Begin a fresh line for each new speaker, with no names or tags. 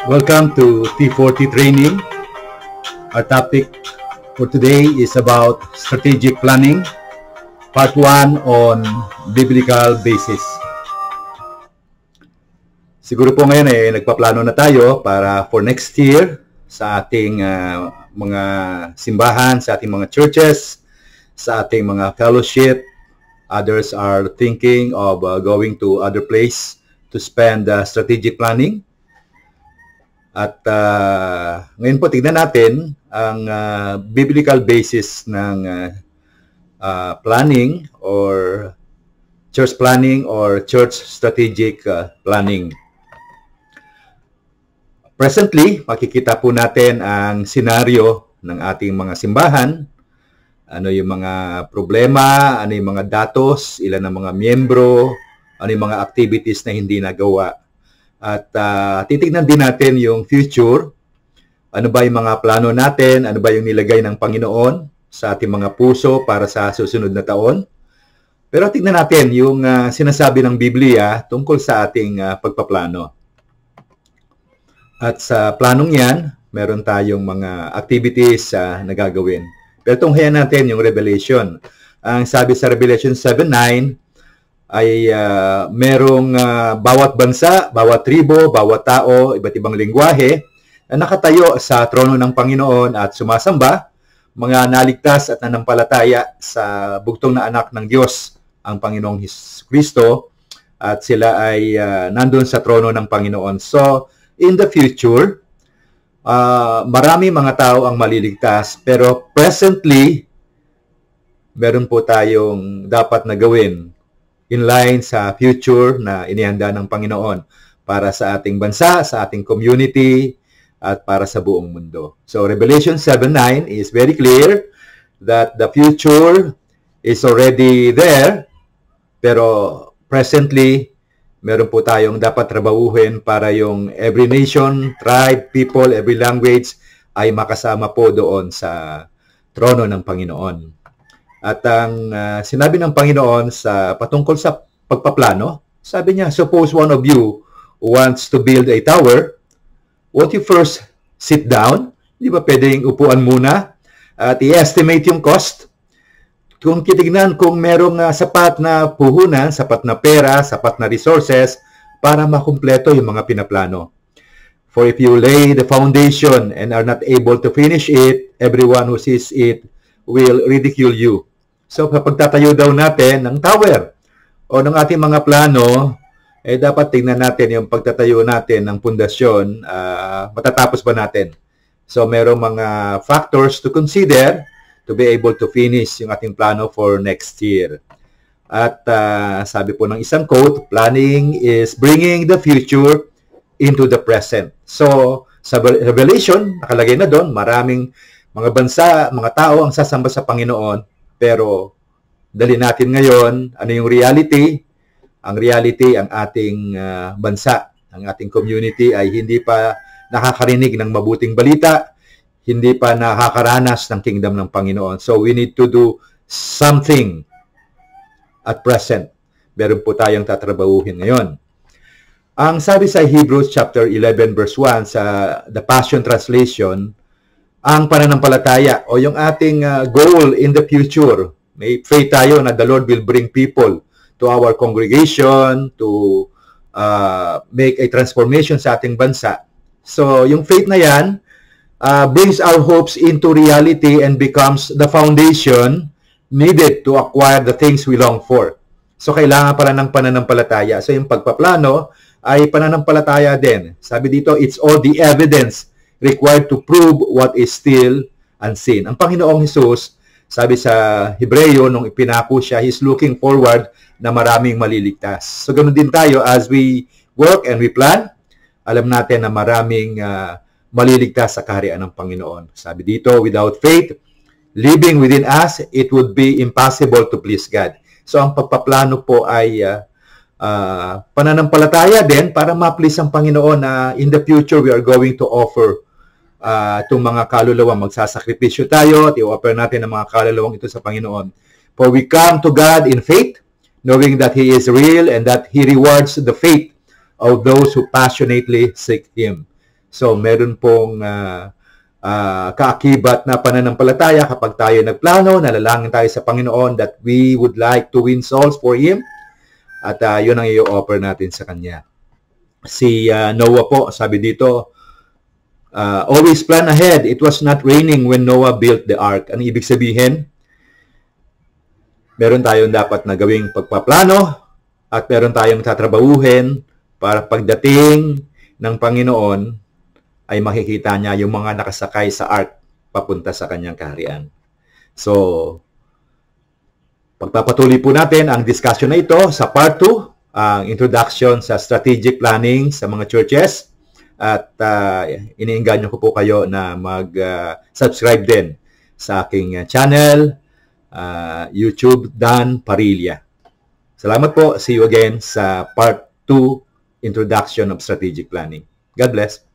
Welcome to T40 Training. Our topic for today is about strategic planning, part 1 on biblical basis. Siguro po ngayon nagpaplano na tayo para for next year sa ating mga simbahan, sa ating mga churches, sa ating mga fellowship. Others are thinking of going to other place to spend strategic planning. At ngayon po tignan natin ang biblical basis ng planning or church planning or church strategic planning. Presently, makikita po natin ang senaryo ng ating mga simbahan. Ano yung mga problema, ano yung mga datos, ilan ang mga miyembro, ano yung mga activities na hindi nagawa. At titignan din natin yung future. Ano ba yung mga plano natin? Ano ba yung nilagay ng Panginoon sa ating mga puso para sa susunod na taon? Pero tignan natin yung sinasabi ng Biblia tungkol sa ating pagpaplano. At sa planong yan, meron tayong mga activities na gagawin. Pero tunghayan natin yung Revelation. Ang sabi sa Revelation 7:9, ay merong bawat bansa, bawat tribo, bawat tao, iba't ibang lengguwahe na nakatayo sa trono ng Panginoon at sumasamba, mga naligtas at nanampalataya sa bugtong na anak ng Diyos, ang Panginoong Kristo, at sila ay nandun sa trono ng Panginoon. So, in the future, marami mga tao ang maliligtas, pero presently, meron po tayong dapat na gawin in line sa future na inihanda ng Panginoon para sa ating bansa, sa ating community, at para sa buong mundo. So, Revelation 7:9 is very clear that the future is already there, pero presently, meron po tayong dapat trabahuhin para yung every nation, tribe, people, every language ay makasama po doon sa trono ng Panginoon. At ang sinabi ng Panginoon sa patungkol sa pagpaplano, sabi niya, suppose one of you wants to build a tower, won't you first sit down? Di ba pwedeng upuan muna at i-estimate yung cost? Kung titignan kung merong sapat na puhunan, sapat na pera, sapat na resources para makumpleto yung mga pinaplano. For if you lay the foundation and are not able to finish it, everyone who sees it will ridicule you. So, kapag tatayo daw natin ng tower o ng ating mga plano, dapat tingnan natin yung pagtatayo natin ng pundasyon, matatapos ba natin? So, merong mga factors to consider to be able to finish yung ating plano for next year. At sabi po ng isang quote, planning is bringing the future into the present. So, sa Revelation, nakalagay na doon, maraming mga bansa, mga tao ang sasamba sa Panginoon. Pero, dali natin ngayon, ano yung reality? Ang reality, ang ating bansa, ang ating community ay hindi pa nakakarinig ng mabuting balita, hindi pa nakakaranas ng kingdom ng Panginoon. So, we need to do something at present. Meron po tayong tatrabahuhin ngayon. Ang sabi sa Hebrews chapter 11 verse 1 sa The Passion Translation, ang pananampalataya o yung ating goal in the future. May faith tayo na the Lord will bring people to our congregation to make a transformation sa ating bansa. So, yung faith na yan brings our hopes into reality and becomes the foundation needed to acquire the things we long for. So, kailangan pala ng pananampalataya. So, yung pagpaplano ay pananampalataya din. Sabi dito, it's all the evidence required to prove what is still unseen. Ang Panginoong Hesus, sabi sa Hebreo, nung ipinako siya, He's looking forward na maraming maliligtas. So, ganoon din tayo as we work and we plan, alam natin na maraming maliligtas sa kaharian ng Panginoon. Sabi dito, without faith, living within us, it would be impossible to please God. So, ang pagpaplano po ay pananampalataya din para ma-please ang Panginoon na in the future we are going to offer itong mga kaluluwa. Magsasakripisyo tayo at i-offer natin ang mga kaluluwang ito sa Panginoon. For we come to God in faith, knowing that He is real and that He rewards the faith of those who passionately seek Him. So, meron pong kaakibat na pananampalataya kapag tayo nagplano, nalalangin tayo sa Panginoon that we would like to win souls for Him. At yun ang i-offer natin sa Kanya. Si Noah po, sabi dito, always plan ahead. It was not raining when Noah built the ark. Ano ibig sabihin? Meron tayong dapat na gawing pagpaplano at meron tayong tatrabahuhin para pagdating ng Panginoon ay makikita niya yung mga nakasakay sa ark papunta sa kanyang kaharian. So, pagpapatuloy po natin ang discussion na ito sa part 2, ang introduction sa strategic planning sa mga churches. At iniinganyo ko po kayo na mag-subscribe din sa aking channel, YouTube, Dan Parilla. Salamat po. See you again sa part 2, Introduction of Strategic Planning. God bless.